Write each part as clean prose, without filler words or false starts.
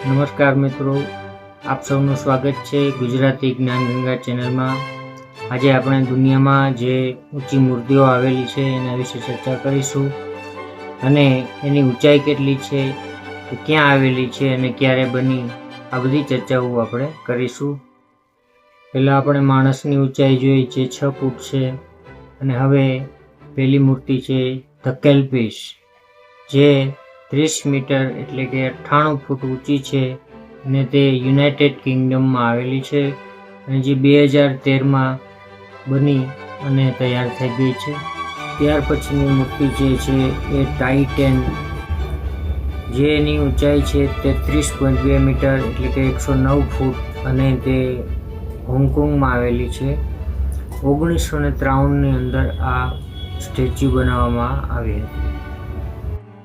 નમસ્કાર મિત્રો, આપ સૌનું સ્વાગત છે ગુજરાતી જ્ઞાનગંગા ચેનલમાં। આજે આપણે દુનિયામાં જે ઊંચી મૂર્તિઓ આવેલી છે એના વિશે ચર્ચા કરીશું અને એની ઊંચાઈ કેટલી છે, ક્યાં આવેલી છે અને ક્યારે બની, આ બધી ચર્ચાઓ આપણે કરીશું। પહેલાં આપણે માણસની ઊંચાઈ જોઈ જે 6 ફૂટ છે અને હવે પહેલી મૂર્તિ છે ધ કેલ્પિશ જે 30 મીટર એટલે કે 98 ફૂટ ઊંચી છે અને તે યુનાઇટેડ કિંગડમમાં આવેલી છે અને જે 2013માં બની અને તૈયાર થઈ ગઈ છે। ત્યાર પછીની મૂર્તિ જે છે એ ટાઇટેન જે એની ઊંચાઈ છે 33.2 મીટર એટલે કે 109 ફૂટ અને તે હોંગકોંગમાં આવેલી છે। 1953ની અંદર આ સ્ટેચ્યુ બનાવવામાં આવી હતી।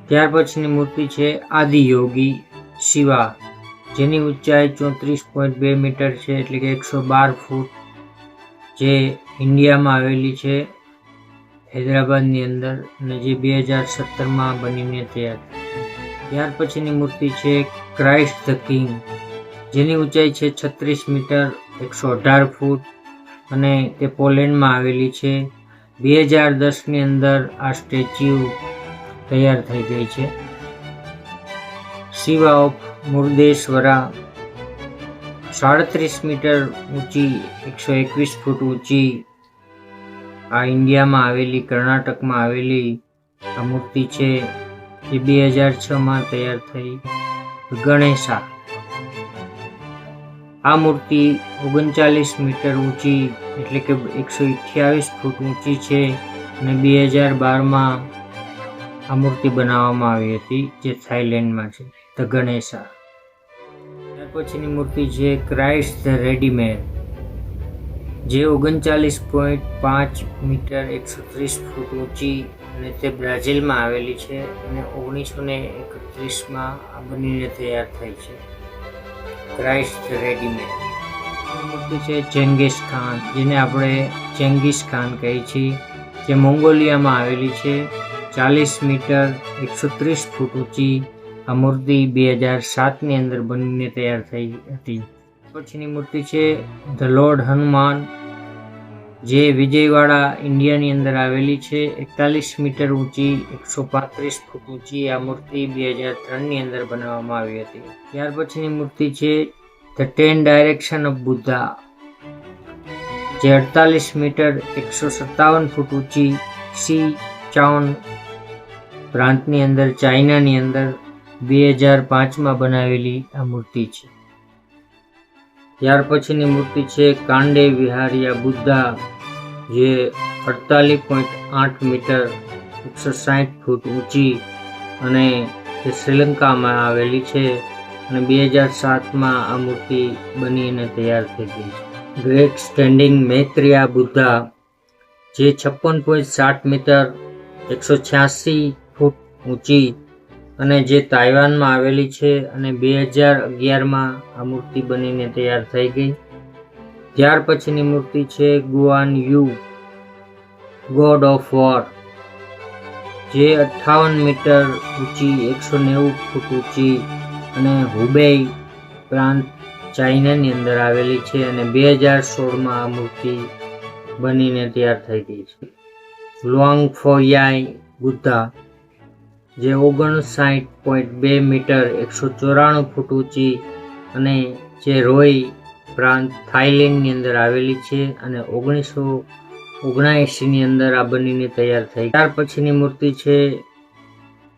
ત્યાર પછીની મૂર્તિ છે આદિયોગી શિવા જેની ઊંચાઈ 34.2 મીટર છે એટલે કે 112 ફૂટ જે ઇન્ડિયામાં આવેલી છે હૈદરાબાદની અંદર અને જે 2017માં બનીને તૈયાર થઈ। ત્યાર પછીની મૂર્તિ છે ક્રાઇસ્ટ ધ કિંગ જેની ઊંચાઈ છે 36 મીટર 118 ફૂટ અને તે પોલેન્ડમાં આવેલી છે। 2010ની અંદર આ સ્ટેચ્યુ તૈયાર થઈ ગઈ છે। શિવા ઓફ મુર્દેશ્વરા 37 મીટર ઊંચી 121 ફૂટ ઊંચી આ ઇન્ડિયામાં આવેલી કર્ણાટકમાં આવેલી આ મૂર્તિ છે જે 2006માં તૈયાર થઈ। ગણેશા આ મૂર્તિ 39 મીટર ઊંચી એટલે કે 128 ફૂટ ઊંચી છે અને 2012માં આ મૂર્તિ બનાવવામાં આવી હતી જે થાઈલેન્ડમાં છે ધ ગણેશા। ત્યાર પછીની મૂર્તિ છે ક્રાઇસ્ટ ધ રેડીમેડ જે 39.5 મીટર 130 ફૂટ ઊંચી અને તે બ્રાઝિલમાં આવેલી છે અને 1931માં આ બનીને તૈયાર થઈ છે ક્રાઇસ્ટ ધ રેડીમેડ। મૂર્તિ છે ચેંગીસ ખાન જેને આપણે ચેંગીસ ખાન કહીએ છીએ જે મોંગોલિયામાં આવેલી છે 40 મીટર 130 ફૂટ ઊંચી આ મૂર્તિ 2007ની અંદર બનીને તૈયાર થઈ હતી। પછીની મૂર્તિ છે ધ લોર્ડ હનુમાન જે વિજયવાડા ઇન્ડિયાની અંદર આવેલી છે 41 મીટર ઊંચી 135 ફૂટ ઊંચી આ મૂર્તિ 2003ની અંદર બનાવવામાં આવી હતી। ત્યાર પછીની મૂર્તિ છે ધ 10 ડાયરેક્શન ઓફ બુદ્ધા જે 48 મીટર 157 ફૂટ ઊંચી સી ચાઓન પ્રાંતની અંદર ચાઇનાની અંદર 2005માં બનાવેલી આ મૂર્તિ છે। ત્યાર પછીની મૂર્તિ છે કાંડે વિહારિયા બુદ્ધા જે 48.8 મીટર 160 ફૂટ ઊંચી અને તે શ્રીલંકામાં આવેલી છે અને 2007માં આ મૂર્તિ બનીને તૈયાર થઈ ગઈ છે। ગ્રેટ સ્ટેન્ડિંગ મૈત્રેયા બુદ્ધા જે 56.7 મીટર 186 ફૂટ ઊંચી અને જે તાઇવાનમાં આવેલી છે અને 2011માં આ મૂર્તિ બનીને તૈયાર થઈ ગઈ। ત્યાર પછીની મૂર્તિ છે ગુઆન યુ ગોડ ઓફ વોર જે 58 મીટર ઊંચી 190 ફૂટ ઊંચી અને હુબેઈ પ્રાંત ચાઇનાની અંદર આવેલી છે અને 2016માં આ મૂર્તિ બનીને તૈયાર થઈ ગઈ છે। લુઆંગ ફોયાઈ બુદ્ધા જે 59.2 મીટર 194 ફૂટ ઊંચી અને જે રોય પ્રાંત થાઈલેન્ડની અંદર આવેલી છે અને 1979ની અંદર આ બનીને તૈયાર થઈ। ત્યાર પછીની મૂર્તિ છે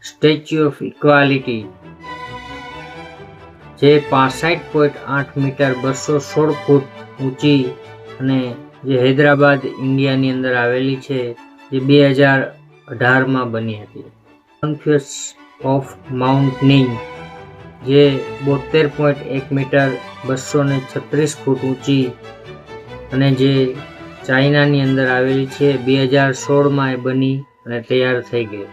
સ્ટેચ્યુ ઓફ ઇક્વાલિટી જે 65.8 મીટર 216 ફૂટ ઊંચી અને જે હૈદરાબાદ ઇન્ડિયાની અંદર આવેલી છે જે 2018માં બની હતી। કોન્ફ્યુસ ઓફ માઉન્ટનિંગ જે 72.1 મીટર 236 ફૂટ ઊંચી અને જે ચાઇનાની અંદર આવેલી છે 2016માં એ બની અને તૈયાર થઈ ગઈ।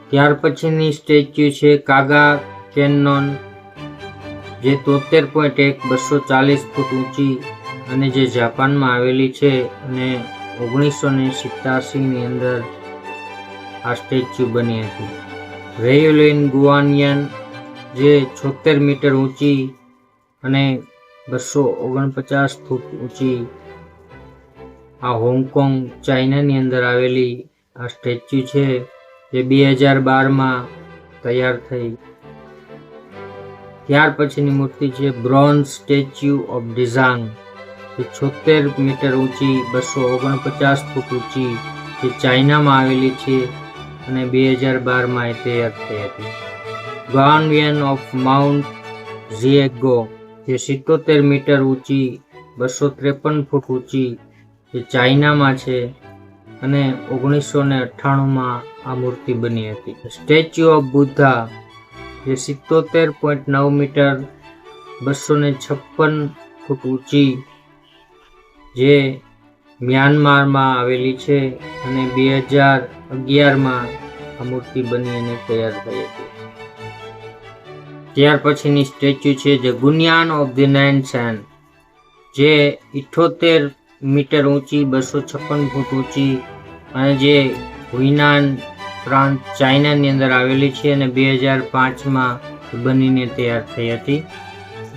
ત્યાર પછીની સ્ટેચ્યુ છે કાગા કેનોન જે 73.1 240 ફૂટ ઊંચી અને જે જાપાનમાં આવેલી છે અને 1987ની અંદર આ સ્ટેચ્યુ બની હતી। વેયુલિન ગુઆનિયન જે 76 મીટર ઊંચી અને 249 ફૂટ ઊંચી આ હોંગકોંગ ચાઇનાની અંદર આવેલી આ સ્ટેચ્યુ છે, જે 2012માં તૈયાર થઈ. ત્યાર પછીની મૂર્તિ છે બ્રોન્ઝ સ્ટેચ્યુ ઓફ ડિઝાંગ, જે 76 મીટર ઊંચી 249 ફૂટ ઊંચી, જે ચાઇનામાં આવેલી છે અને 2012માં તૈયાર થઈ હતી. ગાનવિયન ઓફ માઉન્ટ ઝિએગો, જે 77 મીટર ઊંચી 253 ફૂટ ઊંચી, જે ચાઇનામાં છે અને 1998માં આ મૂર્તિ બની હતી. સ્ટેચ્યુ ઓફ બુદ્ધા, જે 77.9 મીટર 256 ફૂટ ઊંચી, જે મ્યાનમારમાં આવેલી છે અને 2011માં આ મૂર્તિ બની અને તૈયાર થઈ હતી. ત્યાર પછીની સ્ટેચ્યુ છે જે ગુનિયાન ઓફ ધ નાનશાન, જે 78 મીટર ઊંચી 256 ફૂટ ઊંચી અને જે હુઇનાન પ્રાંત ચાઇનાની અંદર આવેલી છે અને 2005માં બનીને તૈયાર થઈ હતી.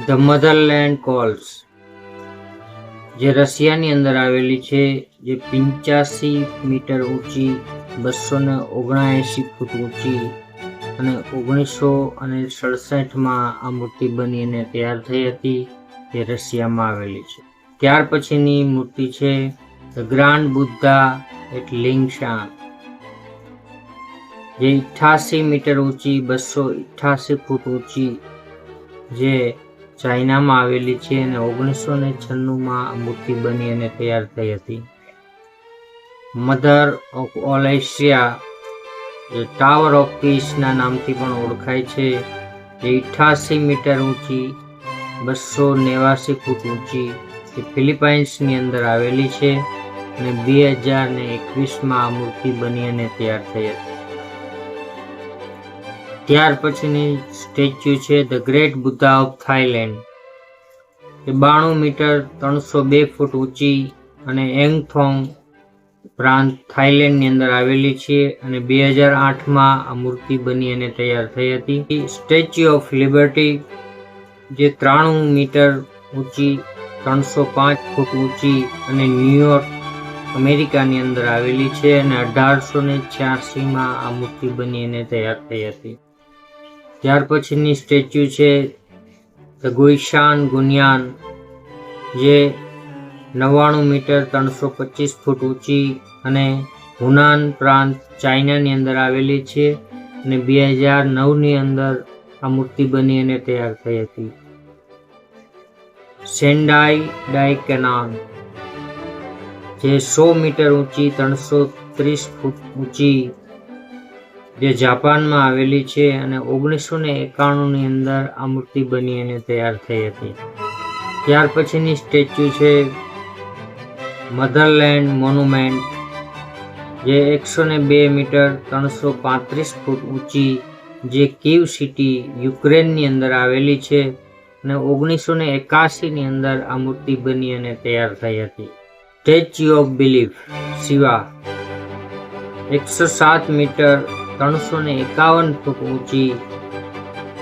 ધ મધરલેન્ડ કોલ્સ, જે રશિયાની અંદર આવેલી છે, જે 85 મીટર ઊંચી 279 ફૂટ ઊંચી અને 1967માં આ મૂર્તિ બનીને તૈયાર થઈ હતી, જે રશિયામાં આવેલી છે. ત્યાર પછીની મૂર્તિ છે ધ ગ્રાન્ડ બુદ્ધા એટ લિંગશાન, જે 88 મીટર ઊંચી 288 ફૂટ ઊંચી, જે ચાઇનામાં આવેલી છે અને 1996માં આ મૂર્તિ બની અને તૈયાર થઈ હતી. મધર ઓફ ઓલ એશિયા, જે ટાવર ઓફ પીસના નામથી પણ ઓળખાય છે, જે 88 મીટર ઊંચી 289 ફૂટ ઊંચી, જે ફિલિપાઇન્સની અંદર આવેલી છે અને 2021માં આ મૂર્તિ બની અને તૈયાર થઈ હતી. ત્યાર પછીની સ્ટેચ્યુ છે the great Buddha of Thailand, જે 92 મીટર 302 ફૂટ ઊંચી અને એંગથોંગ પ્રાંત થાઈલેન્ડની અંદર આવેલી છે અને 2008માં આ મૂર્તિ બની અને તૈયાર થઈ હતી. સ્ટેચ્યુ ઓફ લિબર્ટી, જે 93 મીટર ઊંચી 305 ફૂટ ઊંચી અને ન્યુયોર્ક અમેરિકાની અંદર આવેલી છે અને 1886માં આ મૂર્તિ બની અને તૈયાર થઈ હતી. ત્યાર પછીની સ્ટેચ્યુ છે ધ ગુઈશાન ગુનિયાન, જે 99 મીટર 325 ફૂટ ઊંચી અને હુનાન પ્રાંત ચાઇનાની અંદર આવેલી છે અને 2009ની અંદર આ મૂર્તિ બની અને તૈયાર થઈ હતી. સેન્ડાઈ ડાઇકેનાન, જે 100 મીટર ઊંચી 330 ફૂટ ઊંચી, જે જાપાનમાં આવેલી છે અને 1991ની અંદર આ મૂર્તિ બની અને તૈયાર થઈ હતી. ત્યાર પછીની સ્ટેચ્યુ છે મધરલેન્ડ મોન્યુમેન્ટ, જે 102 મીટર 335 ફૂટ ઊંચી, જે કીવ સિટી યુક્રેનની અંદર આવેલી છે અને 1981ની અંદર આ મૂર્તિ બની અને તૈયાર થઈ હતી. Statue of belief Shiva, 107 metre 351 foot ઊંચી,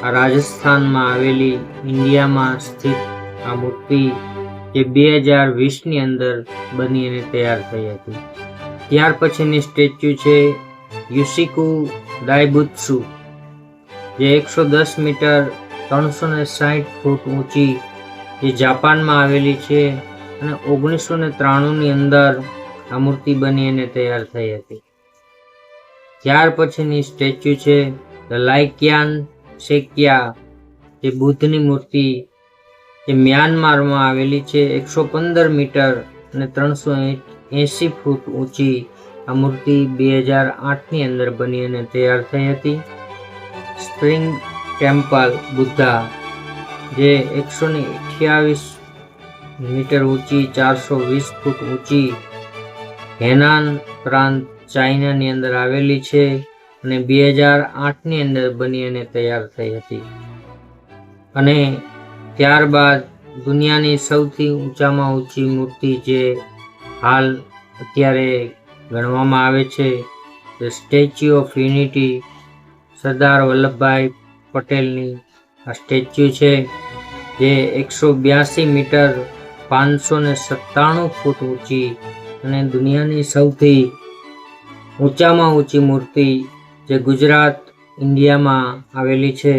આ રાજસ્થાનમાં આવેલી ઇન્ડિયામાં સ્થિત આ મૂર્તિ, જે 2020ની અંદર બની અને તૈયાર થઈ હતી. ત્યાર પછીની સ્ટેચ્યુ છે યુશિકુ દાઈબુત્સુ, જે 110 મીટર 360 ફૂટ ઊંચી, જે જાપાનમાં આવેલી છે અને 1993ની અંદર આ મૂર્તિ બની અને તૈયાર થઈ હતી. ત્યાર પછીની સ્ટેચ્યુ છે ધ લાઇક્યાન શેક્યા, જે બુદ્ધની મૂર્તિ, જે મ્યાનમારમાં આવેલી છે, 115 મીટર અને 380 ફૂટ ઊંચી. આ મૂર્તિ 2008ની અંદર બની અને તૈયાર થઈ હતી. સ્પ્રિંગ ટેમ્પલ બુદ્ધા, જે 128 મીટર ઊંચી 420 ફૂટ ઊંચી, હેનાન પ્રાંત ચાઇનાની અંદર આવેલી છે અને 2008ની અંદર બની અને તૈયાર થઈ હતી. અને ત્યારબાદ દુનિયાની સૌથી ઊંચામાં ઊંચી મૂર્તિ જે હાલ અત્યારે ગણવામાં આવે છે, the statue of unity, Sardar Vallabhbhai પટેલની આ સ્ટેચ્યુ છે જે 182 મીટર 597 ફૂટ ઊંચી અને દુનિયાની સૌથી ઊંચામાં ઊંચી મૂર્તિ જે ગુજરાત ઇન્ડિયામાં આવેલી છે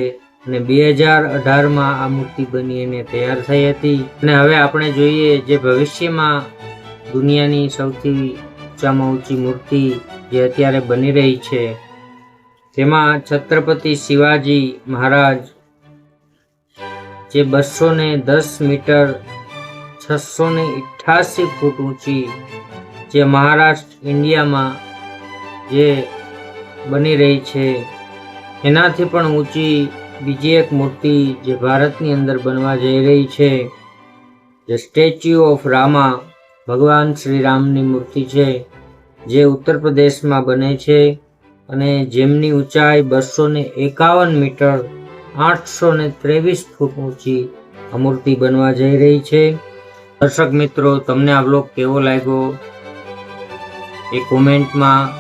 અને 2018માં આ મૂર્તિ બની અને તૈયાર થઈ હતી. અને હવે આપણે જોઈએ જે ભવિષ્યમાં દુનિયાની સૌથી ઊંચામાં ઊંચી મૂર્તિ જે અત્યારે બની રહી છે તેમાં છત્રપતિ શિવાજી મહારાજ જે 210 મીટર 688 ફૂટ ઊંચી જે મહારાષ્ટ્ર ઇન્ડિયામાં જે બની રહી છે એનાથી પણ ઊંચી બીજી એક મૂર્તિ જે ભારતની અંદર બનવા જઈ રહી છે જે સ્ટેચ્યુ ઓફ રામા ભગવાન શ્રી રામની મૂર્તિ છે જે ઉત્તર પ્રદેશમાં બને છે અને જેમની ઊંચાઈ 251 મીટર 823 ફૂટ ઊંચી આ મૂર્તિ બનવા જઈ રહી છે. દર્શક મિત્રો, તમને આ બ્લોગ કેવો લાગ્યો એ કોમેન્ટમાં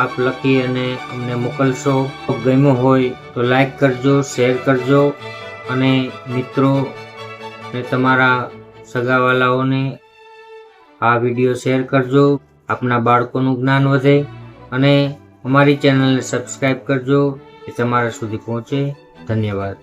આપ લખી અને અમને મોકલશો. ગમ્યો હોય તો લાઈક કરજો, શેર કરજો અને મિત્રો ને તમારા સગાવાલાઓને આ વિડીયો શેર કરજો. આપના બાળકોનું જ્ઞાન વધે અને અમારી ચેનલને સબસ્ક્રાઈબ કરજો એ તમારા સુધી પહોંચે. ધન્યવાદ.